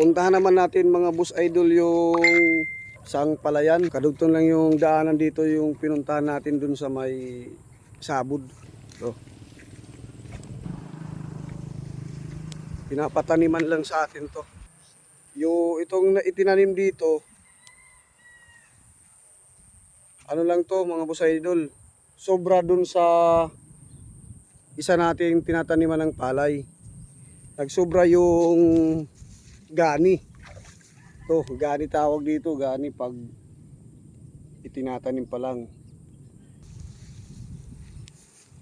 Puntahan naman natin mga boss idol yung sang palayan. Kadugtong lang yung daanan dito yung pinuntahan natin dun sa may sabod. So, pinapataniman lang sa atin to. Yung itong itinanim dito, ano lang to mga boss idol, sobra dun sa isa nating tinataniman ng palay. Nagsobra yung gani. To, gani tawag dito, gani pag itinatanim pa lang.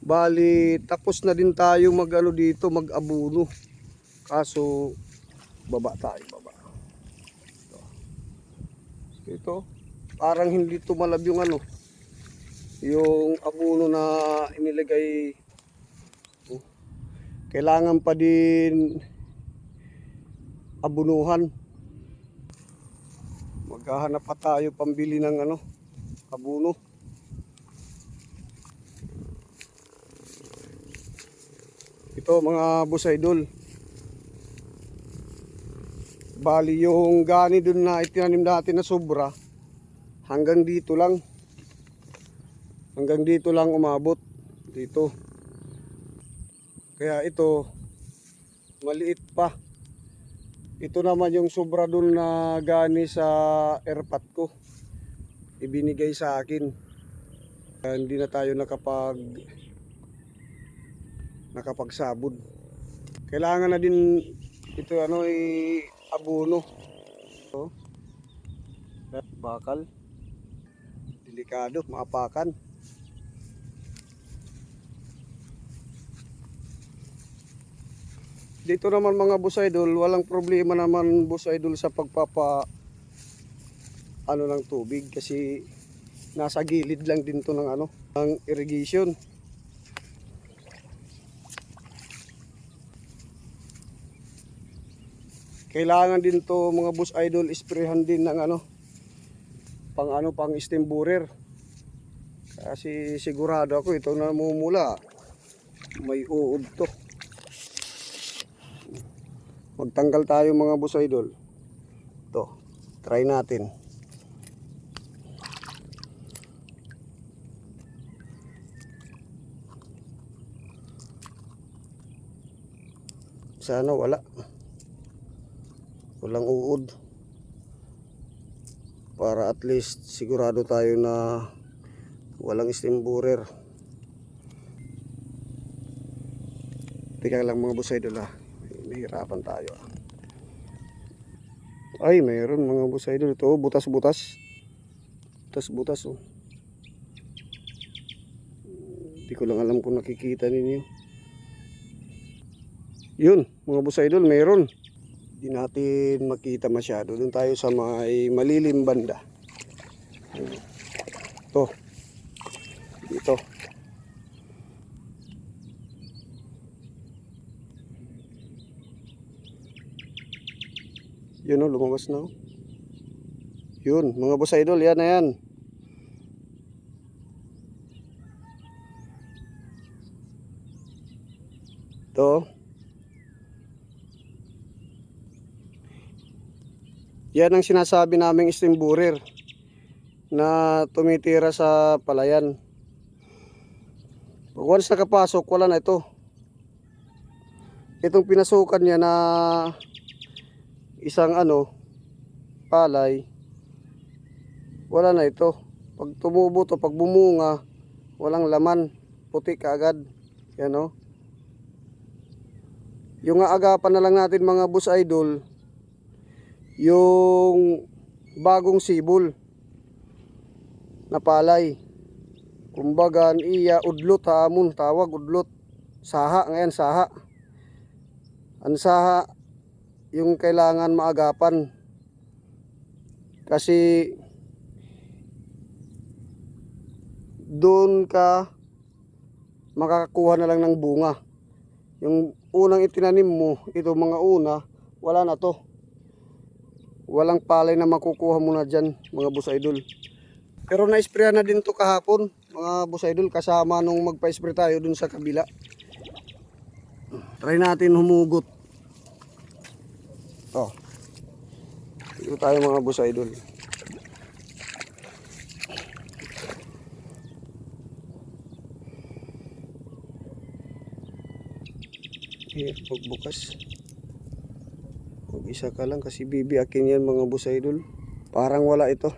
Bali, tapos na din tayo mag-ano dito, mag-abuno. Kaso baba tayo, baba. Ito, parang hindi tumalab yung ano, yung abuno na inilagay. Kailangan pa din abunuhan. Maghahanap pa tayo pambili ng ano, abuno. Ito mga boss idol, bali yung gani dun na itinanim natin na sobra, hanggang dito lang umabot dito. Kaya ito maliit pa. Ito naman yung sobra dun na gani sa airpat ko, ibinigay sa akin. Hindi na tayo nakapagsabod. Kailangan na din ito ano abuno. So, bakal delikado, maapakan. Dito naman mga boss idol, walang problema naman boss idol sa pagpapa ano ng tubig, kasi nasa gilid lang din to ng ano, ng irrigation. Kailangan din to mga boss idol, sprayhan din ng ano, pang stem borer. Kasi sigurado ako ito na namumula, may uod to. Magtanggal tayo mga boss idol. Ito, try natin. Sana walang uod, para at least sigurado tayo na walang stem borer. Tika lang mga boss idol ha, nahihirapan tayo. Ay, mayroon mga boss idol. Ito, butas-butas oh. Hindi ko lang alam kung nakikita ninyo. Yun mga boss idol, mayroon. Hindi natin makita masyado. Doon tayo sa may malilim banda. Ito, dito. Yun o, lumabas na o. Yun, mga boss idol, yan na yan. Ito. Yan ang sinasabi naming stem borer na tumitira sa palayan. Once nakapasok, wala na ito. Itong pinasukan niya na isang ano, palay, wala na ito. Pag tumubo to, pag bumunga, walang laman, puti kaagad. Yan o. Yung aagapan na lang natin mga boss idol, yung bagong sibol na palay. Kumbaga iya udlot, hamon tawag, udlot. Saha ngayon, saha. Ang saha yung kailangan maagapan, kasi doon ka makakakuha na lang ng bunga. Yung unang itinanim mo, ito mga una, wala na to. Walang palay na makukuha mo na dyan mga boss idol. Pero na-sprayan na din to kahapon mga boss idol, kasama nung magpa-spray tayo dun sa kabila. Try natin humugot. Oh. Ito tayo mga boss idol. Pagbukas. Mag-isa ka lang kasi bibiyakin yan mga boss idol. Parang wala ito.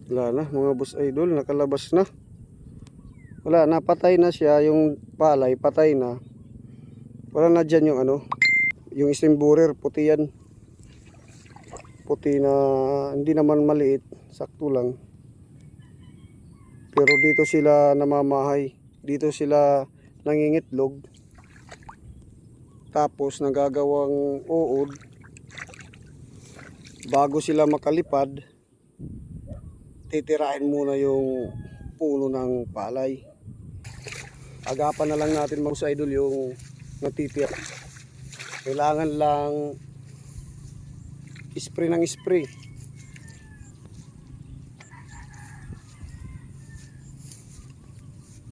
Wala na mga boss idol, nakalabas na. Wala na, patay na siya. Yung palay, patay na. Wala na dyan yung ano, yung stem borer, puti yan. Puti na, hindi naman maliit, sakto lang. Pero dito sila namamahay. Dito sila nangingitlog. Tapos nagagawang uod. Bago sila makalipad, titirahin muna yung puno ng palay. Agapan na lang natin mga idol yung natitira. Kailangan lang spray ng spray.